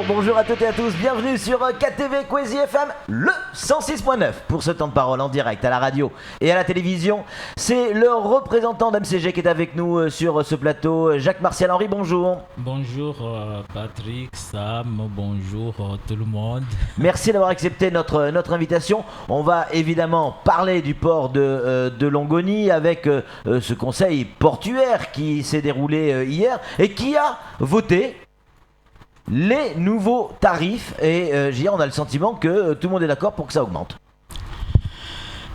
bonjour à toutes et à tous, bienvenue sur KTV Kwezi FM, le 106.9 pour ce temps de parole en direct à la radio et à la télévision. C'est le représentant d'MCG qui est avec nous sur ce plateau, Jacques-Martial Henry, bonjour. Bonjour Patrick, Sam, bonjour tout le monde. Merci d'avoir accepté notre invitation. On va évidemment parler du port de Longoni avec ce conseil portuaire qui s'est déroulé hier et qui a voté les nouveaux tarifs. Et hier, on a le sentiment que tout le monde est d'accord pour que ça augmente.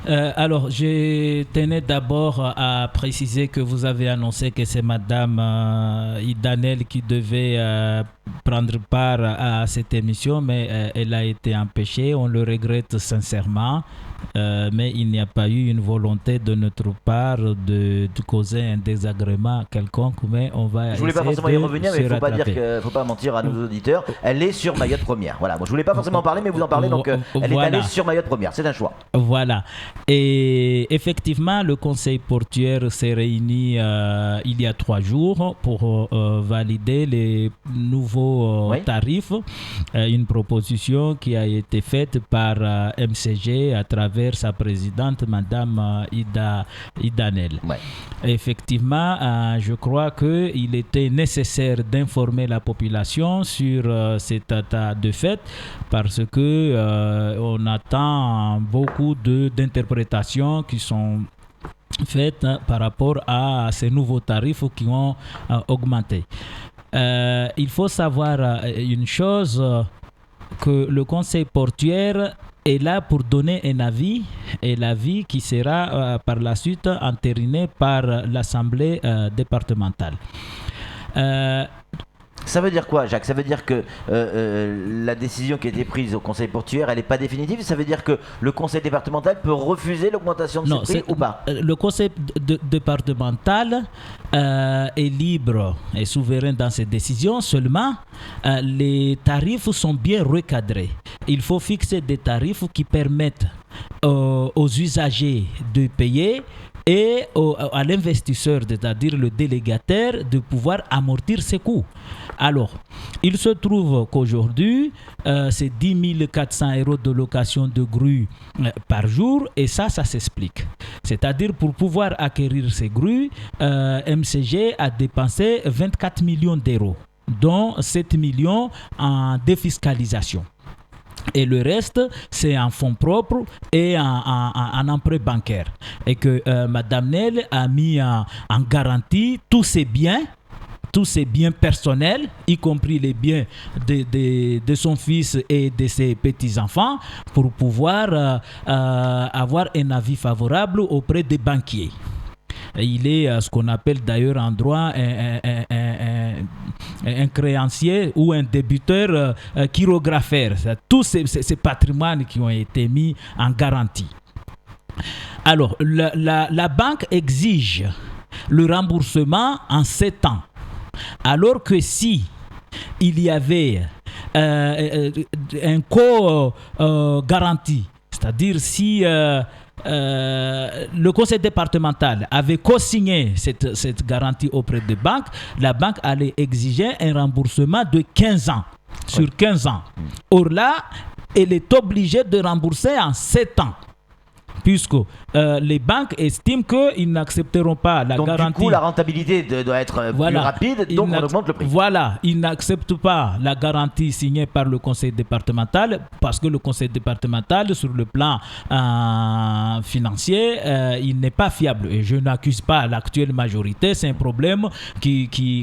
Alors, je tenais d'abord à préciser que vous avez annoncé que c'est Madame Idanel qui devait prendre part à cette émission, mais elle a été empêchée. On le regrette sincèrement, mais il n'y a pas eu une volonté de notre part de causer un désagrément quelconque, mais on va. Je voulais pas forcément y revenir, mais il faut pas dire faut pas mentir à nos auditeurs. Elle est sur Mayotte Première. Voilà. Moi, je voulais pas forcément en parler, mais vous en parlez, donc elle est allée sur Mayotte Première. C'est un choix. Voilà. Et effectivement, le conseil portuaire s'est réuni il y a 3 jours pour valider les nouveaux tarifs. Une proposition qui a été faite par MCG à travers sa présidente, Madame Idanel. Ouais. Effectivement, je crois qu'il était nécessaire d'informer la population sur cet état de fait parce que on attend beaucoup d'interprétations qui sont faites par rapport à ces nouveaux tarifs qui ont augmenté. Il faut savoir une chose, que le conseil portuaire est là pour donner un avis, et l'avis qui sera par la suite entériné par l'Assemblée départementale. Ça veut dire quoi, Jacques? Ça veut dire que la décision qui a été prise au conseil portuaire, elle n'est pas définitive? Ça veut dire que le conseil départemental peut refuser l'augmentation de ce prix ou pas? Le conseil départemental est libre et souverain dans ses décisions. Seulement, les tarifs sont bien recadrés. Il faut fixer des tarifs qui permettent aux usagers de payer et à l'investisseur, c'est-à-dire le délégataire, de pouvoir amortir ses coûts. Alors, il se trouve qu'aujourd'hui, c'est 10 400 € de location de grue par jour, et ça s'explique. C'est-à-dire, pour pouvoir acquérir ces grues, MCG a dépensé 24 millions d'euros, dont 7 millions en défiscalisation. Et le reste, c'est en fonds propres et en emprunt bancaire. Et que Madame Nel a mis en garantie tous ses biens personnels, y compris les biens de son fils et de ses petits-enfants, pour pouvoir avoir un avis favorable auprès des banquiers. Il est ce qu'on appelle d'ailleurs en droit un créancier ou un débiteur chirographaire. Tous ces patrimoines qui ont été mis en garantie. Alors, la banque exige le remboursement en 7 ans. Alors que si il y avait un co-garantie, c'est-à-dire si le conseil départemental avait co-signé cette garantie auprès des banques, la banque allait exiger un remboursement de 15 ans, sur 15 ans. Or là, elle est obligée de rembourser en 7 ans. Puisque les banques estiment qu'ils n'accepteront pas la garantie. Donc du coup, la rentabilité doit être plus rapide, donc on augmente le prix. Voilà, ils n'acceptent pas la garantie signée par le conseil départemental, parce que le conseil départemental, sur le plan financier, il n'est pas fiable. Et je n'accuse pas l'actuelle majorité, c'est un problème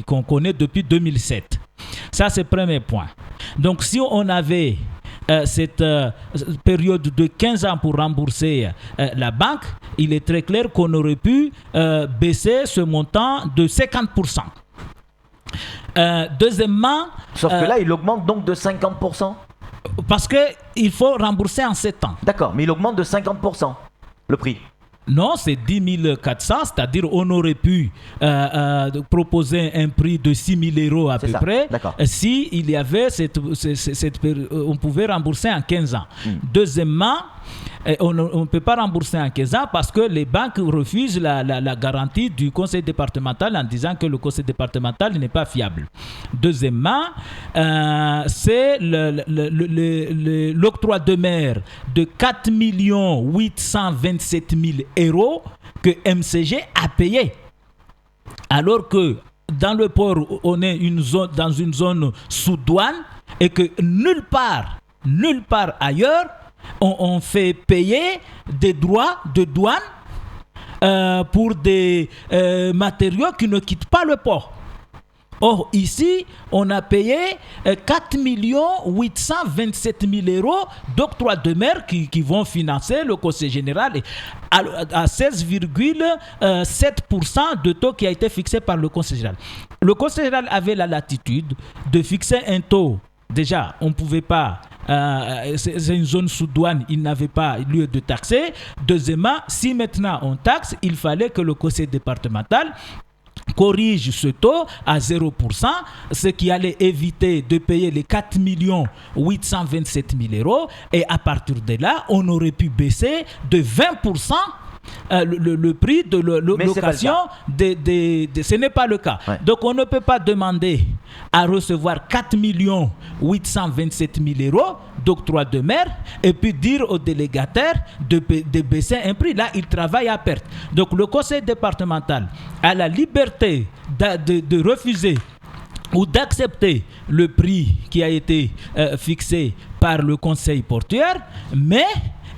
qu'on connaît depuis 2007. Ça, c'est le premier point. Donc si on avait cette période de 15 ans pour rembourser la banque, il est très clair qu'on aurait pu baisser ce montant de 50%. Deuxièmement... Sauf que là, il augmente donc de 50%. Parce qu'il faut rembourser en 7 ans. D'accord, mais il augmente de 50%, le prix. Non, c'est 10 400, c'est-à-dire on aurait pu proposer un prix de 6 000 € à peu près, si il y avait on pouvait rembourser en 15 ans. Deuxièmement, Et on ne peut pas rembourser en 15 ans parce que les banques refusent la garantie du conseil départemental en disant que le conseil départemental n'est pas fiable. Deuxièmement, c'est l'octroi de mer de 4 827 000 euros que MCG a payé. Alors que dans le port, on est dans une zone sous douane et que nulle part ailleurs, on fait payer des droits de douane pour des matériaux qui ne quittent pas le port. Or, ici, on a payé 4 827 000 euros d'octroi de mer qui vont financer le conseil général à 16,7% de taux qui a été fixé par le conseil général. Le conseil général avait la latitude de fixer un taux. Déjà, on ne pouvait pas, c'est une zone sous douane, il n'avait pas lieu de taxer. Deuxièmement, si maintenant on taxe, il fallait que le conseil départemental corrige ce taux à 0%, ce qui allait éviter de payer les 4 827 000 euros. Et à partir de là, on aurait pu baisser de 20% le prix de location. Ce n'est pas le cas. Ouais. Donc, on ne peut pas demander à recevoir 4 827 000 euros d'octroi de mer et puis dire aux délégataires de baisser un prix. Là, ils travaillent à perte. Donc, le conseil départemental a la liberté de refuser ou d'accepter le prix qui a été fixé par le conseil portuaire, mais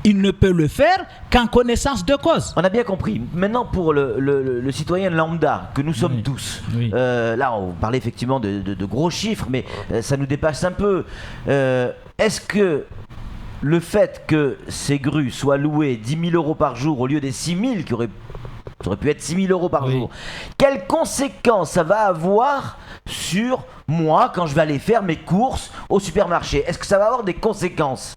il ne peut le faire qu'en connaissance de cause. On a bien compris. Maintenant, pour le citoyen lambda, que nous sommes tous, là, on parlait effectivement de gros chiffres, mais ça nous dépasse un peu. Est-ce que le fait que ces grues soient louées 10 000 euros par jour au lieu des 6 000 qui auraient pu être 6 000 euros par jour, quelles conséquences ça va avoir sur moi quand je vais aller faire mes courses au supermarché? Est-ce que ça va avoir des conséquences ?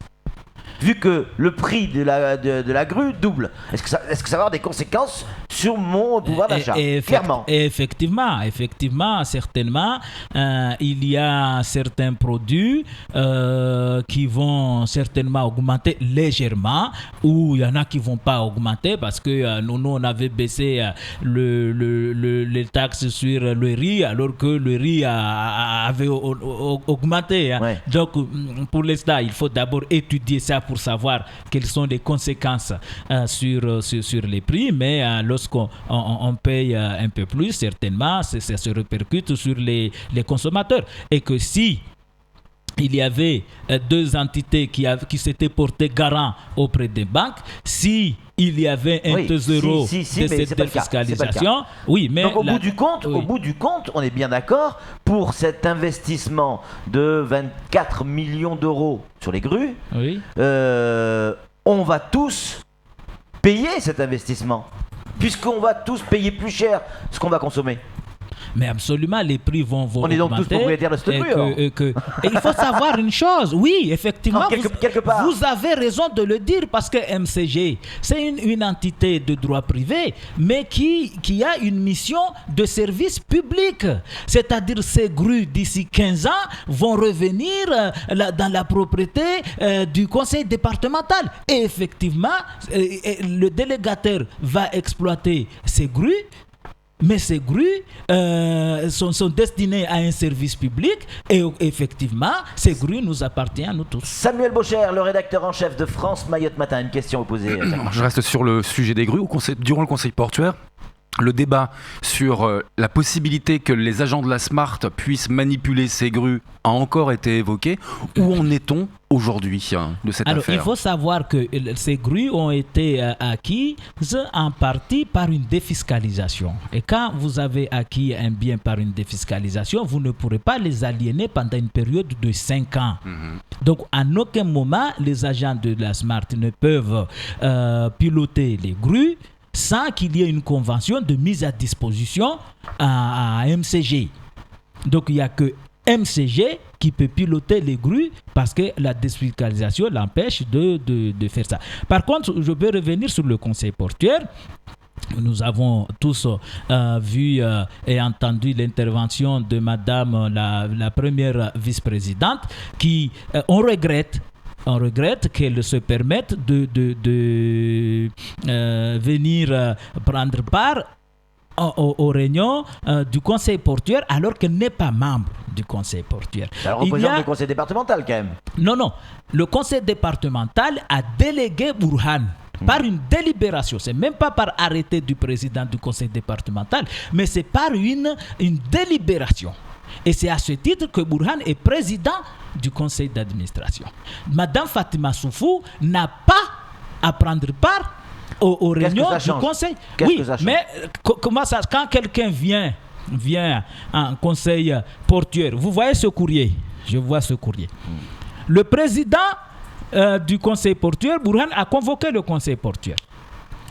Vu que le prix de la grue double, est-ce que ça va avoir des conséquences sur mon pouvoir d'achat? Clairement. Effectivement, certainement. Il y a certains produits qui vont certainement augmenter légèrement, ou il y en a qui ne vont pas augmenter parce que nous, on avait baissé les taxes sur le riz, alors que le riz avait augmenté. Hein. Ouais. Donc, pour l'instant, il faut d'abord étudier ça pour savoir quelles sont les conséquences sur les prix, mais lorsqu'on paye un peu plus, certainement, ça se répercute sur les consommateurs. Et que si il y avait deux entités qui s'étaient portées garant auprès des banques, si il y avait un euro de cette défiscalisation. Oui, mais donc au bout du compte, on est bien d'accord, pour cet investissement de 24 millions d'euros sur les grues, on va tous payer cet investissement, puisqu'on va tous payer plus cher ce qu'on va consommer. Mais absolument, les prix vont on est donc tous propriétaires de cette grue. Et il faut savoir une chose, oui, effectivement, quelque part. Vous avez raison de le dire, parce que MCG, c'est une entité de droit privé, mais qui a une mission de service public. C'est-à-dire, ces grues, d'ici 15 ans, vont revenir dans la propriété du conseil départemental. Et effectivement, le délégataire va exploiter ces grues. Mais ces grues sont destinées à un service public et effectivement, ces grues nous appartiennent à nous tous. Samuel Baucher, le rédacteur en chef de France Mayotte Matin, une question opposée. Je reste sur le sujet des grues. Durant le conseil portuaire, le débat sur la possibilité que les agents de la SMART puissent manipuler ces grues a encore été évoqué. Où en est-on aujourd'hui de cette affaire? Il faut savoir que ces grues ont été acquises en partie par une défiscalisation. Et quand vous avez acquis un bien par une défiscalisation, vous ne pourrez pas les aliéner pendant une période de 5 ans. Donc, à aucun moment, les agents de la SMART ne peuvent piloter les grues sans qu'il y ait une convention de mise à disposition à MCG. Donc, il n'y a que MCG qui peut piloter les grues parce que la défiscalisation l'empêche de faire ça. Par contre, je peux revenir sur le conseil portuaire. Nous avons tous vu et entendu l'intervention de Madame la première vice-présidente qui, on regrette On regrette qu'elle se permette de venir prendre part aux réunions du conseil portuaire alors qu'elle n'est pas membre du conseil portuaire. Elle représente le conseil départemental quand même. Non. Le conseil départemental a délégué Burhan par une délibération. C'est même pas par arrêté du président du conseil départemental, mais c'est par une délibération. Et c'est à ce titre que Burhan est président du conseil d'administration. Madame Fatima Soufou n'a pas à prendre part aux réunions du conseil. Oui, mais comment ça, quand quelqu'un vient en conseil portuaire, vous voyez ce courrier, je vois ce courrier. Le président du conseil portuaire, Burhan, a convoqué le conseil portuaire.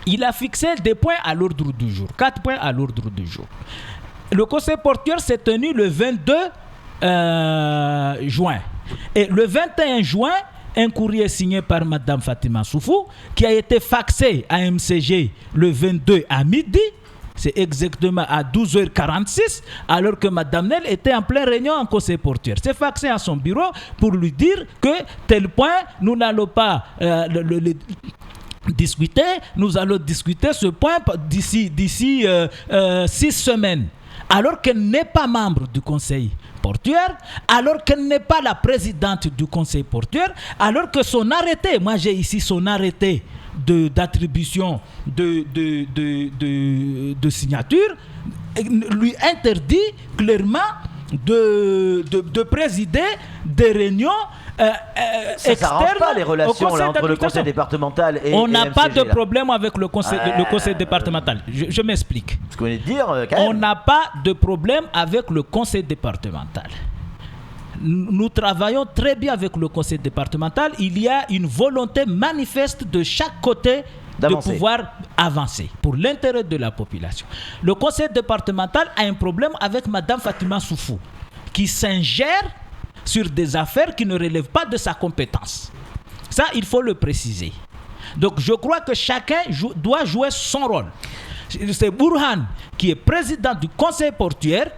Il a fixé des points à l'ordre du jour, 4 points à l'ordre du jour. Le conseil portuaire s'est tenu le 22 juin. Et le 21 juin, un courrier signé par Mme Fatima Soufou qui a été faxé à MCG le 22 à midi, c'est exactement à 12h46, alors que Mme Nel était en pleine réunion en conseil portuaire. C'est faxé à son bureau pour lui dire que tel point, nous n'allons pas discuter, nous allons discuter ce point d'ici 6 semaines. Alors qu'elle n'est pas membre du conseil portuaire, alors qu'elle n'est pas la présidente du conseil portuaire, alors que son arrêté, moi j'ai ici son arrêté d'attribution de signature, lui interdit clairement de présider des réunions ça n'arrange pas les relations là, entre le conseil départemental et on n'a pas de là. problème avec le conseil départemental. Je m'explique. Ce qu'on vient de dire, quand même. On n'a pas de problème avec le conseil départemental. Nous travaillons très bien avec le conseil départemental. Il y a une volonté manifeste de chaque côté de pouvoir avancer pour l'intérêt de la population. Le conseil départemental a un problème avec Mme Fatima Soufou qui s'ingère sur des affaires qui ne relèvent pas de sa compétence. Ça, il faut le préciser. Donc, je crois que chacun doit jouer son rôle. C'est Burhan qui est président du conseil portuaire.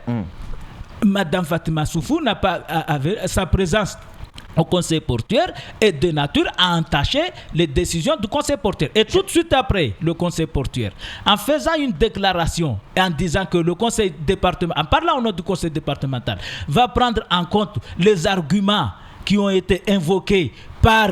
Madame Fatima Soufou n'a pas sa présence au conseil portuaire est de nature à entacher les décisions du conseil portuaire. Et tout de suite après le conseil portuaire, en faisant une déclaration et en disant que le conseil départemental, en parlant au nom du conseil départemental, va prendre en compte les arguments qui ont été invoqués par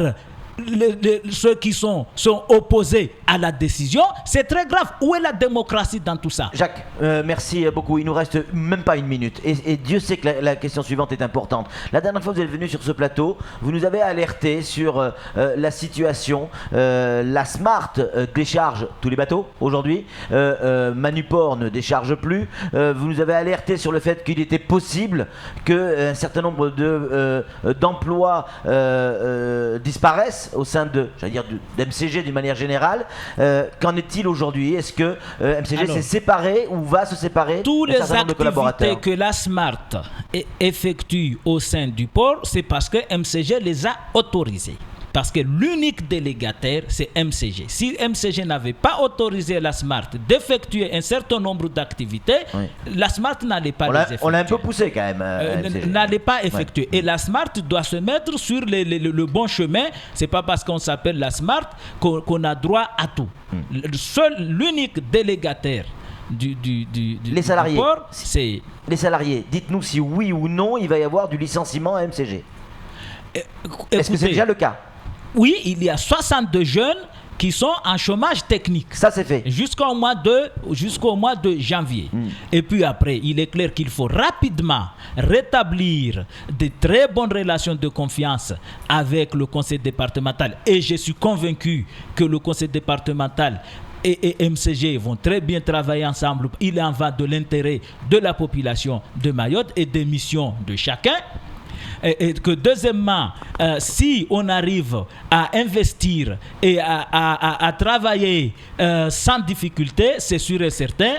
ceux qui sont opposés à la décision, c'est très grave. Où est la démocratie dans tout ça? Jacques, merci beaucoup. Il nous reste même pas une minute. Et Dieu sait que la question suivante est importante. La dernière fois que vous êtes venu sur ce plateau, vous nous avez alerté sur la situation. La Smart décharge tous les bateaux aujourd'hui. Manuport ne décharge plus. Vous nous avez alerté sur le fait qu'il était possible qu'un certain nombre d'emplois disparaissent au sein d'MCG d'une manière générale. Qu'en est-il aujourd'hui? Est-ce que MCG s'est séparé ou va se séparer tous les activités que la Smart effectue au sein du port, c'est parce que MCG les a autorisées. Parce que l'unique délégataire, c'est MCG. Si MCG n'avait pas autorisé la Smart d'effectuer un certain nombre d'activités, la Smart n'allait pas les effectuer. On l'a un peu poussé quand même. N'allait pas effectuer. Et la Smart doit se mettre sur le bon chemin. C'est pas parce qu'on s'appelle la Smart qu'on a droit à tout. L'unique délégataire les salariés, du port, c'est... Les salariés, dites-nous si oui ou non il va y avoir du licenciement à MCG. Est-ce que c'est déjà le cas? Oui, il y a 62 jeunes qui sont en chômage technique. Ça, c'est fait. Jusqu'au mois de janvier. Et puis après, il est clair qu'il faut rapidement rétablir de très bonnes relations de confiance avec le conseil départemental. Et je suis convaincu que le conseil départemental et MCG vont très bien travailler ensemble. Il en va de l'intérêt de la population de Mayotte et des missions de chacun. Et que deuxièmement, si on arrive à investir et à travailler sans difficulté, c'est sûr et certain,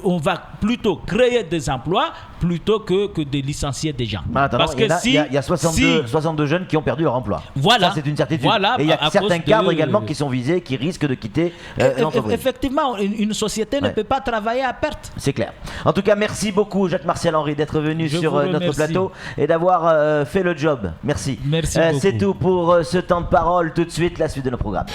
on va plutôt créer des emplois plutôt que de licencier des gens. Parce que il y a 62 jeunes qui ont perdu leur emploi. Voilà. Ça, c'est une certitude. Voilà, et il y a certains cadres également qui sont visés, qui risquent de quitter l'entreprise. Effectivement, une société ne peut pas travailler à perte. C'est clair. En tout cas, merci beaucoup Jacques Martial Henry d'être venu sur notre plateau et d'avoir fait le job. Merci. Merci C'est beaucoup. tout pour ce temps de parole. Tout de suite, la suite de nos programmes.